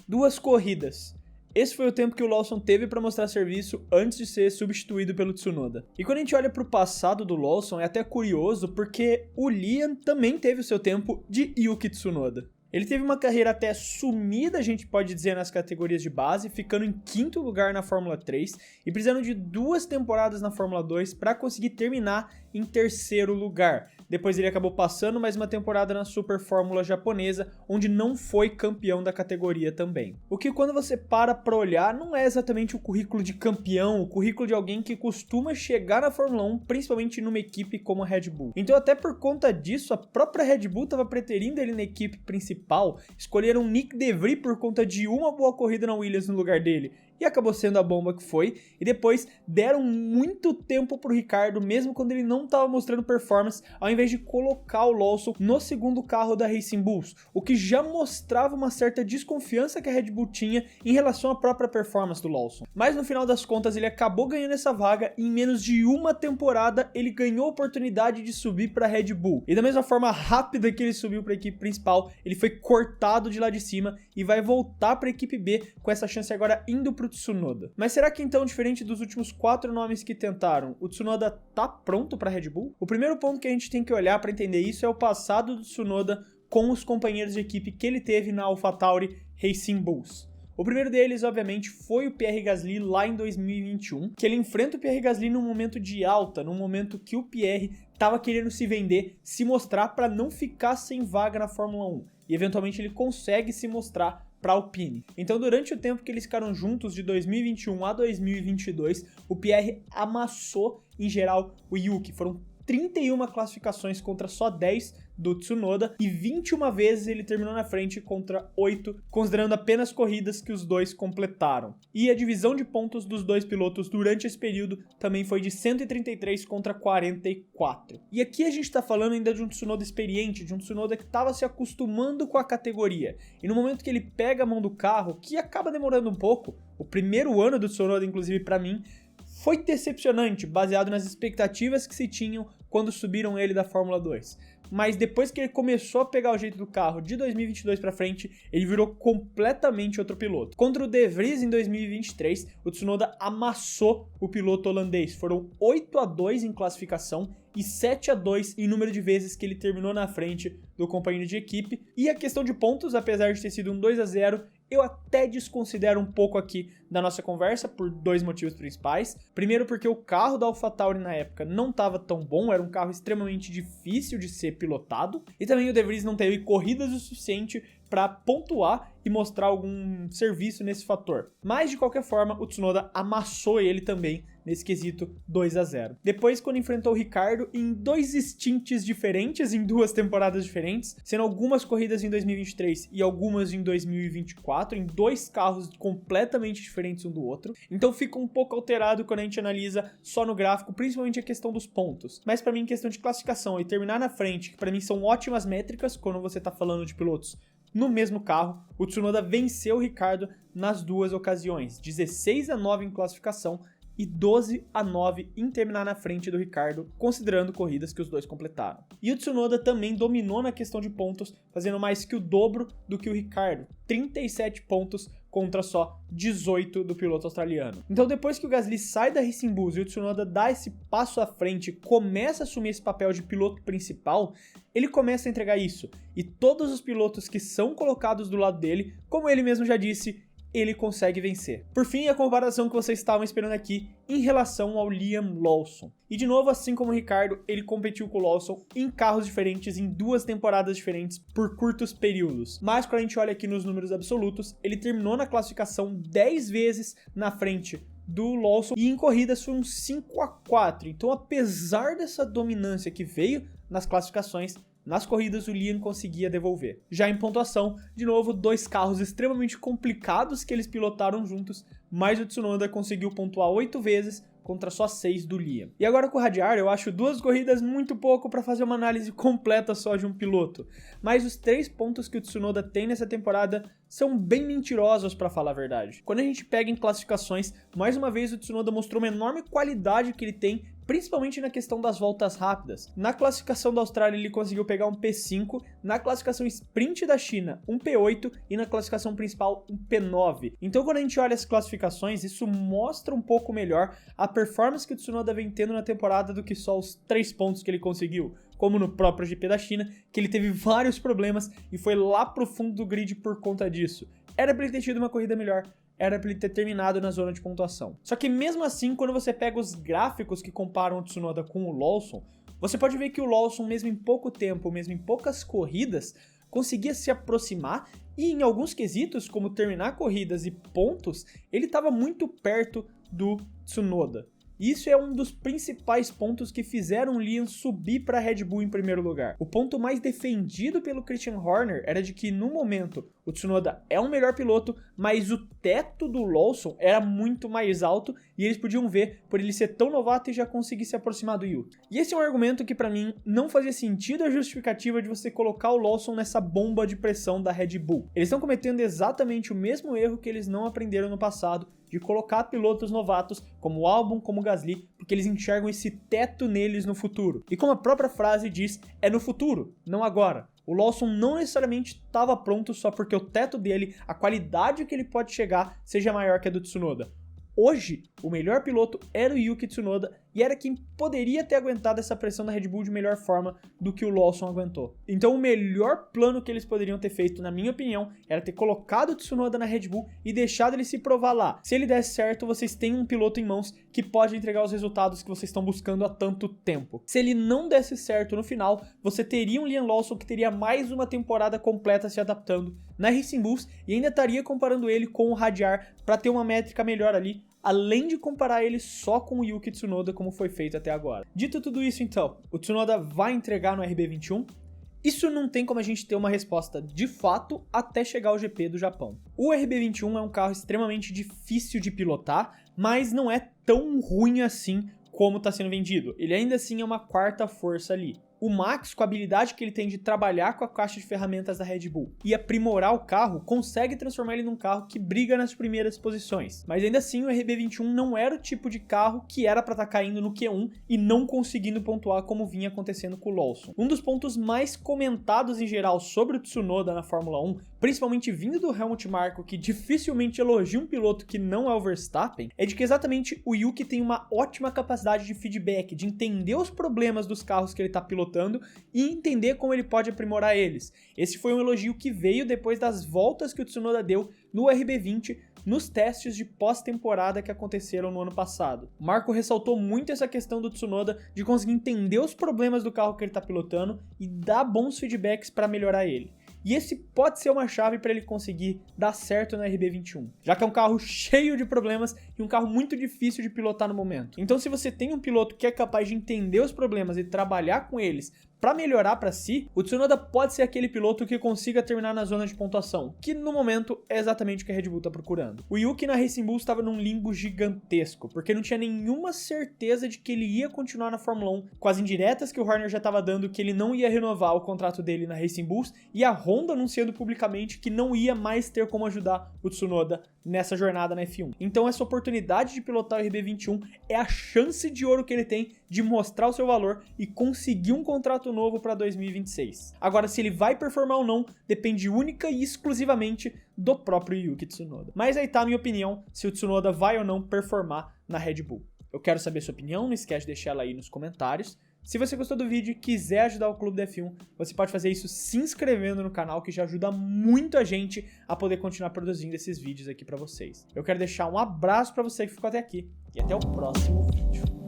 2 corridas. Esse foi o tempo que o Lawson teve para mostrar serviço antes de ser substituído pelo Tsunoda. E quando a gente olha para o passado do Lawson, é até curioso porque o Liam também teve o seu tempo de Yuki Tsunoda. Ele teve uma carreira até sumida, a gente pode dizer, nas categorias de base, ficando em 5º lugar na Fórmula 3 e precisando de 2 temporadas na Fórmula 2 para conseguir terminar em 3º lugar. Depois ele acabou passando mais uma temporada na Super Fórmula japonesa, onde não foi campeão da categoria também. O que, quando você para olhar, não é exatamente o currículo de campeão, o currículo de alguém que costuma chegar na Fórmula 1, principalmente numa equipe como a Red Bull. Então, até por conta disso, a própria Red Bull estava preterindo ele na equipe principal, escolheram Nick De Vries por conta de uma boa corrida na Williams no lugar dele, e acabou sendo a bomba que foi, e depois deram muito tempo pro Ricciardo, mesmo quando ele não estava mostrando performance, ao invés de colocar o Lawson no segundo carro da Racing Bulls, o que já mostrava uma certa desconfiança que a Red Bull tinha em relação à própria performance do Lawson. Mas no final das contas ele acabou ganhando essa vaga, e em menos de uma temporada ele ganhou a oportunidade de subir para a Red Bull, e da mesma forma rápida que ele subiu para a equipe principal, ele foi cortado de lá de cima e vai voltar para a equipe B com essa chance agora indo pro Tsunoda. Mas será que então, diferente dos últimos 4 nomes que tentaram, o Tsunoda tá pronto para Red Bull? O primeiro ponto que a gente tem que olhar para entender isso é o passado do Tsunoda com os companheiros de equipe que ele teve na AlphaTauri Racing Bulls. O primeiro deles, obviamente, foi o Pierre Gasly lá em 2021, que ele enfrenta o Pierre Gasly num momento de alta, num momento que o Pierre estava querendo se vender, se mostrar para não ficar sem vaga na Fórmula 1. E eventualmente ele consegue se mostrar para a Alpine. Então, durante o tempo que eles ficaram juntos, de 2021 a 2022, o Pierre amassou, em geral, o Yuki. Foram 31 classificações contra só 10 do Tsunoda, e 21 vezes ele terminou na frente contra 8, considerando apenas corridas que os dois completaram. E a divisão de pontos dos dois pilotos durante esse período também foi de 133 contra 44. E aqui a gente tá falando ainda de um Tsunoda experiente, de um Tsunoda que estava se acostumando com a categoria. E no momento que ele pega a mão do carro, que acaba demorando um pouco, o primeiro ano do Tsunoda, inclusive para mim, foi decepcionante, baseado nas expectativas que se tinham quando subiram ele da Fórmula 2. Mas depois que ele começou a pegar o jeito do carro de 2022 para frente, ele virou completamente outro piloto. Contra o De Vries em 2023, o Tsunoda amassou o piloto holandês. Foram 8-2 em classificação e 7-2 em número de vezes que ele terminou na frente do companheiro de equipe. E a questão de pontos, apesar de ter sido um 2-0, eu até desconsidero um pouco aqui da nossa conversa por 2 motivos principais. Primeiro, porque o carro da AlphaTauri na época não estava tão bom, era um carro extremamente difícil de ser pilotado, e também o De Vries não teve corridas o suficiente para pontuar e mostrar algum serviço nesse fator. Mas de qualquer forma, o Tsunoda amassou ele também nesse quesito 2-0. Depois, quando enfrentou o Ricciardo em 2 stints diferentes, em 2 temporadas diferentes, sendo algumas corridas em 2023 e algumas em 2024, em 2 carros completamente diferentes um do outro. Então fica um pouco alterado quando a gente analisa só no gráfico, principalmente a questão dos pontos. Mas para mim, questão de classificação e terminar na frente, que para mim são ótimas métricas quando você tá falando de pilotos no mesmo carro, o Tsunoda venceu o Ricciardo nas 2 ocasiões, 16-9 em classificação e 12-9 em terminar na frente do Ricciardo, considerando corridas que os dois completaram. E o Tsunoda também dominou na questão de pontos, fazendo mais que o dobro do que o Ricciardo, 37 pontos contra só 18 do piloto australiano. Então, depois que o Gasly sai da Racing Bulls e o Tsunoda dá esse passo à frente, começa a assumir esse papel de piloto principal, ele começa a entregar isso. E todos os pilotos que são colocados do lado dele, como ele mesmo já disse, ele consegue vencer. Por fim, a comparação que vocês estavam esperando aqui em relação ao Liam Lawson. E de novo, assim como o Ricciardo, ele competiu com o Lawson em carros diferentes, em 2 temporadas diferentes, por curtos períodos. Mas quando a gente olha aqui nos números absolutos, ele terminou na classificação 10 vezes na frente do Lawson, e em corridas foi um 5-4. Então, apesar dessa dominância que veio nas classificações, nas corridas o Liam conseguia devolver. Já em pontuação, de novo, 2 carros extremamente complicados que eles pilotaram juntos, mas o Tsunoda conseguiu pontuar 8 vezes contra só 6 do Liam. E agora com o Radiar, eu acho 2 corridas muito pouco para fazer uma análise completa só de um piloto. Mas os 3 pontos que o Tsunoda tem nessa temporada são bem mentirosos para falar a verdade. Quando a gente pega em classificações, mais uma vez o Tsunoda mostrou uma enorme qualidade que ele tem, principalmente na questão das voltas rápidas. Na classificação da Austrália ele conseguiu pegar um P5, na classificação sprint da China um P8 e na classificação principal um P9. Então quando a gente olha as classificações, isso mostra um pouco melhor a performance que o Tsunoda vem tendo na temporada do que só os 3 pontos que ele conseguiu, como no próprio GP da China, que ele teve vários problemas e foi lá pro fundo do grid por conta disso. Era pra ele ter tido uma corrida melhor, era pra ele ter terminado na zona de pontuação. Só que mesmo assim, quando você pega os gráficos que comparam o Tsunoda com o Lawson, você pode ver que o Lawson, mesmo em pouco tempo, mesmo em poucas corridas, conseguia se aproximar e em alguns quesitos, como terminar corridas e pontos, ele estava muito perto do Tsunoda. Isso é um dos principais pontos que fizeram o Liam subir para a Red Bull em primeiro lugar. O ponto mais defendido pelo Christian Horner era de que no momento o Tsunoda é um melhor piloto, mas o teto do Lawson era muito mais alto e eles podiam ver por ele ser tão novato e já conseguir se aproximar do Yuki. E esse é um argumento que para mim não fazia sentido a justificativa de você colocar o Lawson nessa bomba de pressão da Red Bull. Eles estão cometendo exatamente o mesmo erro que eles não aprenderam no passado, de colocar pilotos novatos como o Albon, como o Gasly, porque eles enxergam esse teto neles no futuro. E como a própria frase diz, é no futuro, não agora. O Lawson não necessariamente estava pronto só porque o teto dele, a qualidade que ele pode chegar, seja maior que a do Tsunoda. Hoje, o melhor piloto era o Yuki Tsunoda e era quem poderia ter aguentado essa pressão da Red Bull de melhor forma do que o Lawson aguentou. Então o melhor plano que eles poderiam ter feito, na minha opinião, era ter colocado o Tsunoda na Red Bull e deixado ele se provar lá. Se ele desse certo, vocês têm um piloto em mãos que pode entregar os resultados que vocês estão buscando há tanto tempo. Se ele não desse certo no final, você teria um Liam Lawson que teria mais uma temporada completa se adaptando na Racing Bulls e ainda estaria comparando ele com o Hadjar para ter uma métrica melhor ali, além de comparar ele só com o Yuki Tsunoda como foi feito até agora. Dito tudo isso então, o Tsunoda vai entregar no RB21? Isso não tem como a gente ter uma resposta de fato até chegar ao GP do Japão. O RB21 é um carro extremamente difícil de pilotar, mas não é tão ruim assim como está sendo vendido. Ele ainda assim é uma quarta força ali. O Max, com a habilidade que ele tem de trabalhar com a caixa de ferramentas da Red Bull e aprimorar o carro, consegue transformar ele num carro que briga nas primeiras posições. Mas ainda assim, o RB21 não era o tipo de carro que era para estar caindo no Q1 e não conseguindo pontuar como vinha acontecendo com o Lawson. Um dos pontos mais comentados em geral sobre o Tsunoda na Fórmula 1, principalmente vindo do Helmut Marko, que dificilmente elogia um piloto que não é o Verstappen, é de que exatamente o Yuki tem uma ótima capacidade de feedback, de entender os problemas dos carros que ele está pilotando e entender como ele pode aprimorar eles. Esse foi um elogio que veio depois das voltas que o Tsunoda deu no RB20 nos testes de pós-temporada que aconteceram no ano passado. Marko ressaltou muito essa questão do Tsunoda de conseguir entender os problemas do carro que ele está pilotando e dar bons feedbacks para melhorar ele. E esse pode ser uma chave para ele conseguir dar certo no RB21, já que é um carro cheio de problemas e um carro muito difícil de pilotar no momento. Então se você tem um piloto que é capaz de entender os problemas e trabalhar com eles para melhorar para si, o Tsunoda pode ser aquele piloto que consiga terminar na zona de pontuação, que no momento é exatamente o que a Red Bull está procurando. O Yuki na Racing Bulls estava num limbo gigantesco, porque não tinha nenhuma certeza de que ele ia continuar na Fórmula 1, com as indiretas que o Horner já estava dando que ele não ia renovar o contrato dele na Racing Bulls, e a Honda anunciando publicamente que não ia mais ter como ajudar o Tsunoda nessa jornada na F1. Então essa oportunidade de pilotar o RB21 é a chance de ouro que ele tem de mostrar o seu valor e conseguir um contrato novo para 2026. Agora, se ele vai performar ou não, depende única e exclusivamente do próprio Yuki Tsunoda. Mas aí tá a minha opinião, se o Tsunoda vai ou não performar na Red Bull. Eu quero saber a sua opinião, não esquece de deixar ela aí nos comentários. Se você gostou do vídeo e quiser ajudar o Clube da F1, você pode fazer isso se inscrevendo no canal, que já ajuda muito a gente a poder continuar produzindo esses vídeos aqui pra vocês. Eu quero deixar um abraço pra você que ficou até aqui e até o próximo vídeo.